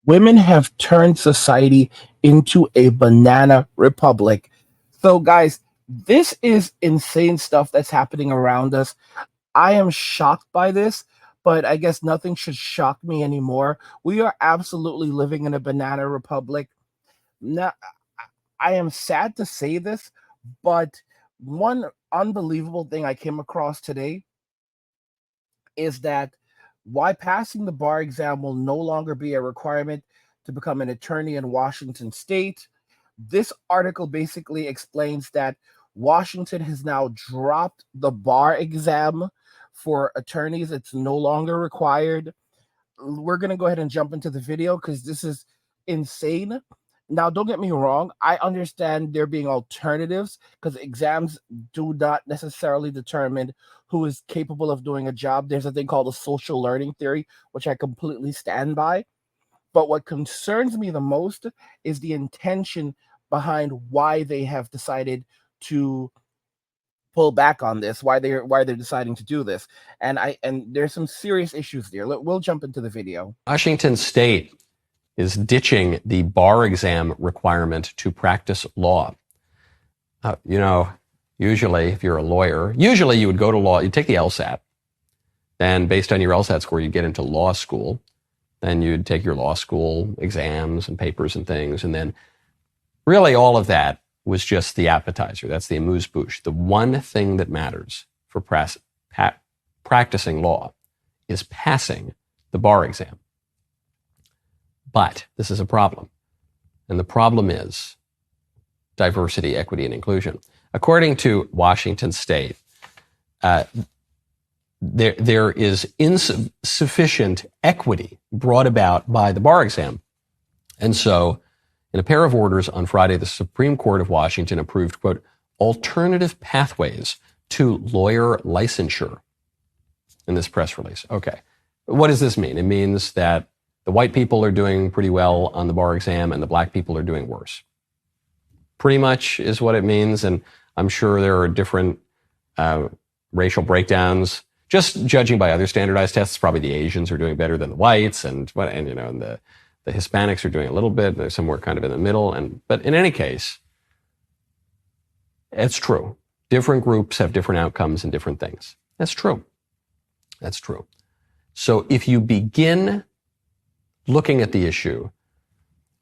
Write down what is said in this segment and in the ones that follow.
Women have turned society into a banana republic. So, guys, this is insane stuff that's happening around us. I am shocked by this, but I guess nothing should shock me anymore. We are absolutely living in a banana republic. Now, I am sad to say this, but one unbelievable thing I came across today is that why passing the bar exam will no longer be a requirement to become an attorney in Washington state. This article basically explains that Washington has now dropped the bar exam for attorneys. It's no longer required. We're going to go ahead and jump into the video because this is insane. Now, don't get me wrong. I understand there being alternatives because exams do not necessarily determine who is capable of doing a job. There's a thing called the social learning theory, which I completely stand by. But what concerns me the most is the intention behind why they have decided to pull back on this, why they're deciding to do this. And there's some serious issues there. We'll jump into the video. Washington State is ditching the bar exam requirement to practice law. Usually if you're a lawyer, usually you would go to law, you'd take the LSAT. Then based on your LSAT score, you'd get into law school. Then you'd take your law school exams and papers and things. And then really all of that was just the appetizer. That's the amuse-bouche. The one thing that matters for practicing law is passing the bar exam. But this is a problem. And the problem is diversity, equity, and inclusion. According to Washington State, there is insufficient equity brought about by the bar exam. And so, in a pair of orders on Friday, the Supreme Court of Washington approved, quote, alternative pathways to lawyer licensure in this press release. Okay. What does this mean? It means that the white people are doing pretty well on the bar exam and the black people are doing worse. Pretty much is what it means. And I'm sure there are different racial breakdowns. Just judging by other standardized tests, probably the Asians are doing better than the whites, and the Hispanics are doing a little bit. They're somewhere kind of in the middle. But in any case, it's true. Different groups have different outcomes and different things. That's true. That's true. So if you begin looking at the issue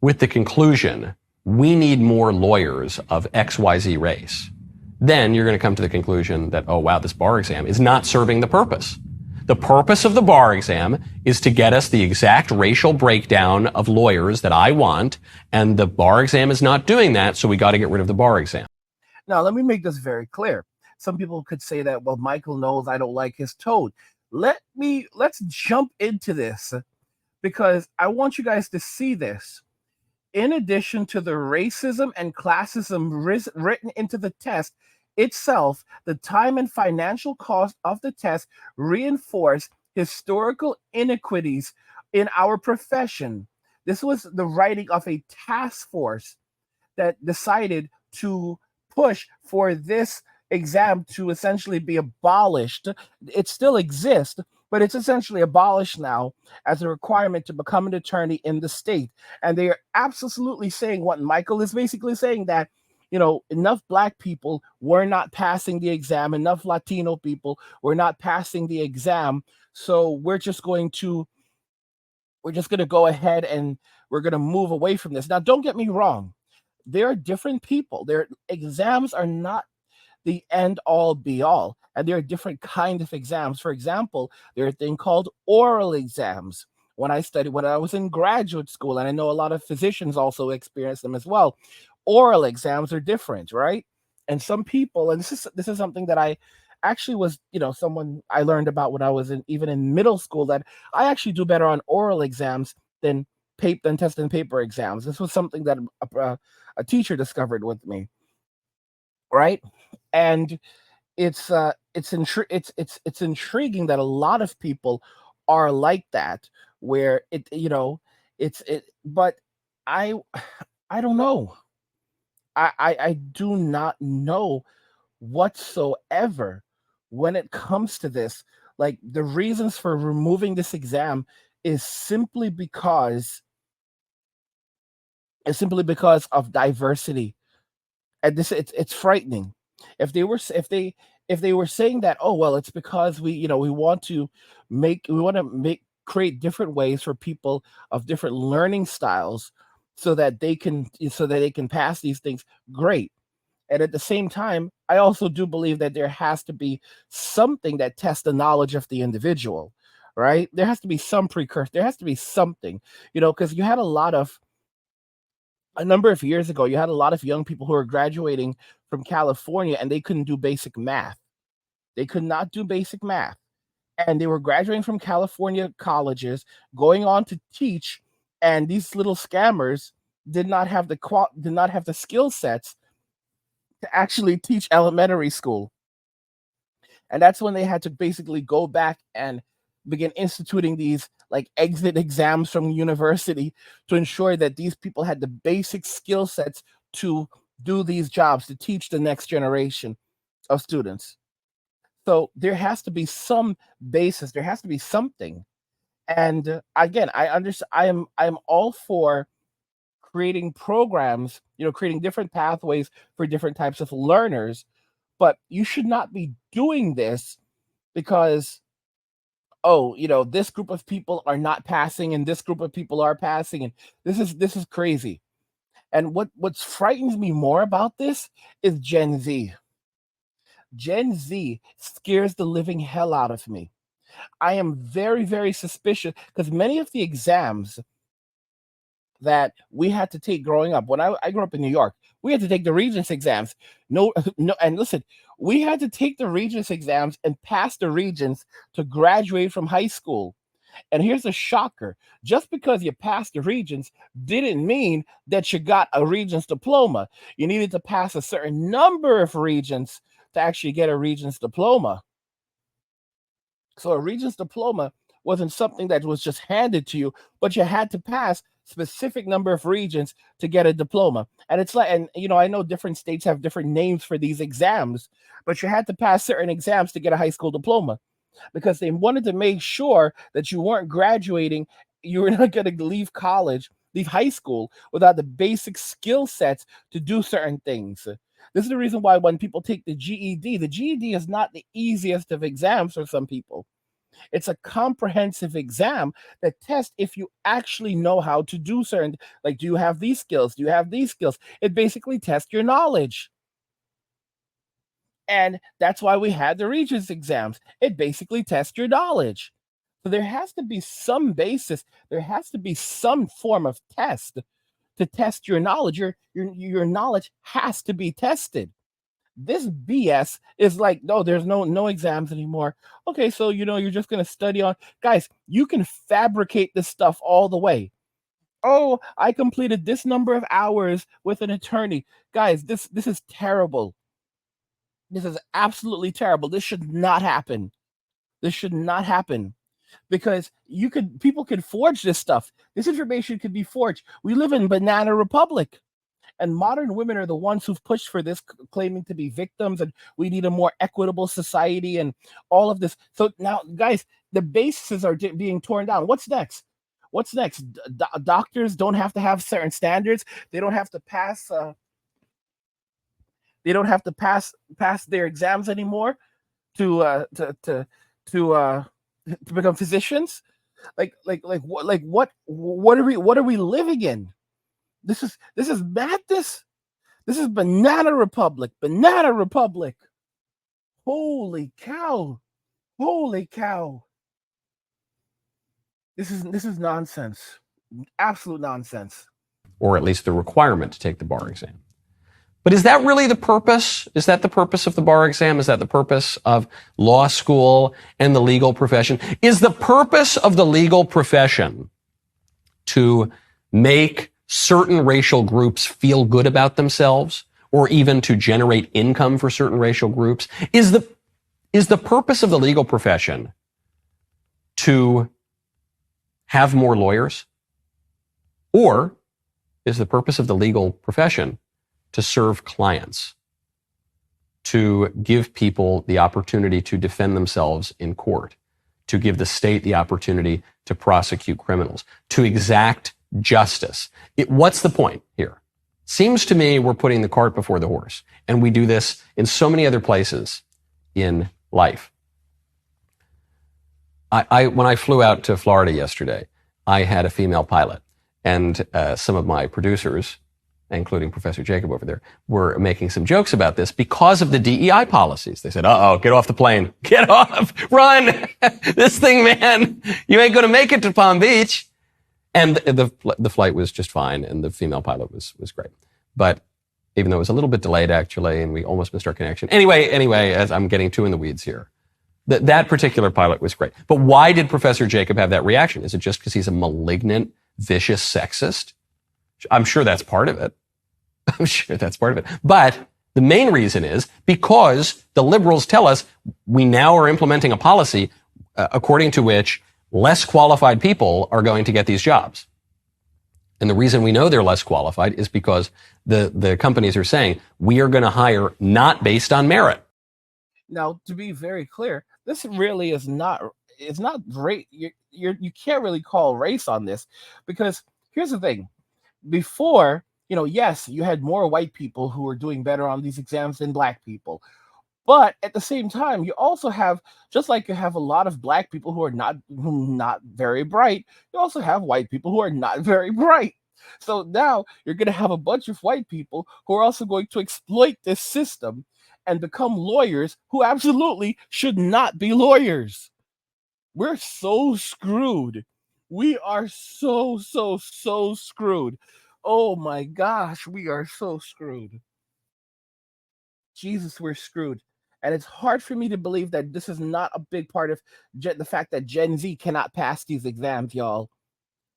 with the conclusion, we need more lawyers of XYZ race, then you're going to come to the conclusion that, oh, wow, this bar exam is not serving the purpose. The purpose of the bar exam is to get us the exact racial breakdown of lawyers that I want, and the bar exam is not doing that, so we got to get rid of the bar exam. Now, let me make this very clear. Some people could say that, well, Michael knows I don't like his tone. Let's jump into this because I want you guys to see this. In addition to the racism and classism written into the test itself, the time and financial cost of the test reinforce historical inequities in our profession. This was the writing of a task force that decided to push for this exam to essentially be abolished. It still exists, but it's essentially abolished now as a requirement to become an attorney in the state. And they are absolutely saying what Michael is basically saying, that, enough black people were not passing the exam, enough Latino people were not passing the exam. So we're just going to go ahead and we're going to move away from this. Now, don't get me wrong. There are different people. Their exams are not the end all be all. And there are different kinds of exams. For example, there's a thing called oral exams. When I was in graduate school, and I know a lot of physicians also experience them as well, oral exams are different, right? And some people, and this is something that I actually was, someone I learned about when I was even in middle school, that I actually do better on oral exams than test and paper exams. This was something that a teacher discovered with me, right? And it's intriguing that a lot of people are like that, where but I I don't know. I do not know whatsoever when it comes to this. Like, the reasons for removing this exam is simply because is simply because of diversity. And this, it's frightening. If they were if they were saying that, oh well, it's because we want to make create different ways for people of different learning styles so that they can pass these things, great. And at the same time, I also do believe that there has to be something that tests the knowledge of the individual, right? There has to be some precursor. There has to be something, because a number of years ago, you had a lot of young people who were graduating from California and they couldn't do basic math. They could not do basic math. And they were graduating from California colleges, going on to teach, and these little scammers did not have the skill sets to actually teach elementary school. And that's when they had to basically go back and begin instituting these like exit exams from university to ensure that these people had the basic skill sets to do these jobs, to teach the next generation of students. So there has to be some basis, there has to be something. And again, I understand, I'm all for creating programs, creating different pathways for different types of learners, but you should not be doing this because, oh, this group of people are not passing and this group of people are passing, and this is crazy. And what frightens me more about this is Gen Z. Gen Z scares the living hell out of me. I am very, very suspicious because many of the exams that we had to take growing up, when I grew up in New York, we had to take the Regents exams. No, no, and listen, we had to take the Regents exams and pass the Regents to graduate from high school. And here's a shocker: just because you passed the Regents didn't mean that you got a Regents diploma. You needed to pass a certain number of Regents to actually get a Regents diploma. So a Regents diploma wasn't something that was just handed to you, but you had to pass specific number of Regents to get a diploma. And it's like, and I know different states have different names for these exams, but you had to pass certain exams to get a high school diploma because they wanted to make sure that you weren't graduating, you were not going to leave high school without the basic skill sets to do certain things. This is the reason why when people take the GED is not the easiest of exams for some people. It's a comprehensive exam that tests if you actually know how to do certain, like, do you have these skills? Do you have these skills? It basically tests your knowledge. And that's why we had the Regents exams. It basically tests your knowledge. So there has to be some basis. There has to be some form of test to test your knowledge. Your knowledge has to be tested. This BS is like, no, there's no exams anymore. Okay, so you're just gonna study on, guys. You can fabricate this stuff all the way. Oh, I completed this number of hours with an attorney. Guys, this is terrible. This is absolutely terrible. This should not happen. This should not happen because people could forge this stuff. This information could be forged. We live in Banana Republic. And modern women are the ones who've pushed for this, claiming to be victims, and we need a more equitable society and all of this. So now, guys, the bases are being torn down. What's next? What's next? Doctors don't have to have certain standards. They don't have to pass. They don't have to pass their exams anymore to become physicians. What are we living in? This is madness. This is Banana Republic. Banana Republic. Holy cow. Holy cow. This is nonsense. Absolute nonsense. Or at least the requirement to take the bar exam. But is that really the purpose? Is that the purpose of the bar exam? Is that the purpose of law school and the legal profession? Is the purpose of the legal profession to make certain racial groups feel good about themselves, or even to generate income for certain racial groups? Is the purpose of the legal profession to have more lawyers? Or is the purpose of the legal profession to serve clients, to give people the opportunity to defend themselves in court, to give the state the opportunity to prosecute criminals, to exact justice. What's the point here? Seems to me we're putting the cart before the horse, and we do this in so many other places in life. When I flew out to Florida yesterday, I had a female pilot, and some of my producers, including Professor Jacob over there, were making some jokes about this because of the DEI policies. They said, uh-oh, get off the plane. Get off. Run. This thing, man, you ain't going to make it to Palm Beach. And the flight was just fine, and the female pilot was great. But even though it was a little bit delayed, actually, and we almost missed our connection. Anyway, as I'm getting too in the weeds here, that particular pilot was great. But why did Professor Jacob have that reaction? Is it just because he's a malignant, vicious sexist? I'm sure that's part of it. But the main reason is because the liberals tell us we now are implementing a policy according to which less qualified people are going to get these jobs. And the reason we know they're less qualified is because the companies are saying we are going to hire not based on merit. Now, to be very clear, this really is not, it's not great. You can't really call race on this, because here's the thing. Before, yes, you had more white people who were doing better on these exams than black people. But at the same time, you also have, just like you have a lot of black people who are not very bright, you also have white people who are not very bright. So now you're going to have a bunch of white people who are also going to exploit this system and become lawyers who absolutely should not be lawyers. We're so screwed. We are so screwed. Oh my gosh, we are so screwed. Jesus, we're screwed. And it's hard for me to believe that this is not a big part of the fact that Gen Z cannot pass these exams, y'all.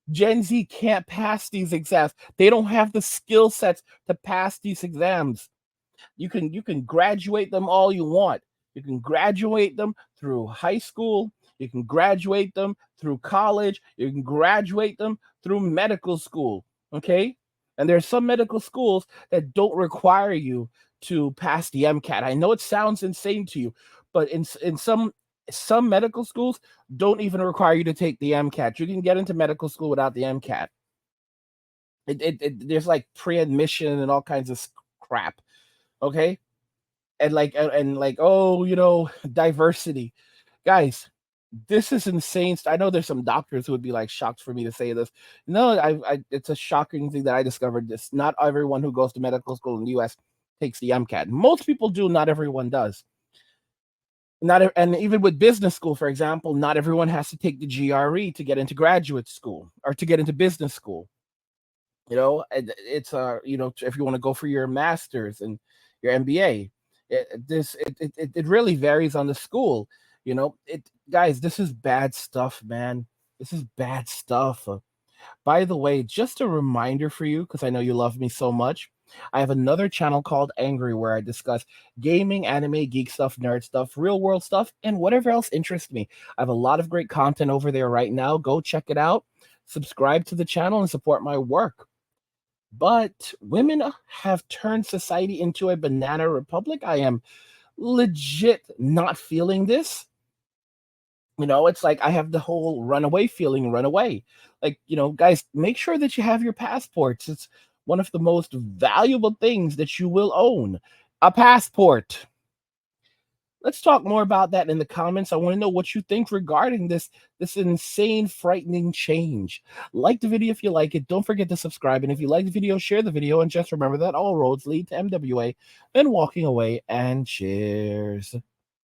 Gen Z can't pass these exams. They don't have the skill sets to pass these exams. You can graduate them all you want. You can graduate them through high school. You can graduate them through college. You can graduate them through medical school. Okay? And there are some medical schools that don't require you to pass the MCAT. I know it sounds insane to you, but in some medical schools don't even require you to take the MCAT. You can get into medical school without the MCAT. There's like pre-admission and all kinds of crap. Okay? And diversity. Guys, this is insane. I know there's some doctors who would be like shocked for me to say this. No, it's a shocking thing that I discovered this. Not everyone who goes to medical school in the US takes the MCAT. Most people do, not everyone does. And even with business school, for example, not everyone has to take the GRE to get into graduate school or to get into business school. It's if you want to go for your master's and your MBA, it really varies on the school. Guys, this is bad stuff, man. This is bad stuff. By the way, just a reminder for you, because I know you love me so much, I have another channel called Angry where I discuss gaming, anime, geek stuff, nerd stuff, real world stuff, and whatever else interests me. I have a lot of great content over there right now. Go check it out. Subscribe to the channel and support my work. But women have turned society into a banana republic. I am legit not feeling this. It's like I have the whole runaway feeling, run away. Guys, make sure that you have your passports. It's one of the most valuable things that you will own, a passport. Let's talk more about that in the comments. I want to know what you think regarding this insane, frightening change. Like the video if you like it. Don't forget to subscribe. And if you like the video, share the video. And just remember that all roads lead to MWA. And walking away, and cheers.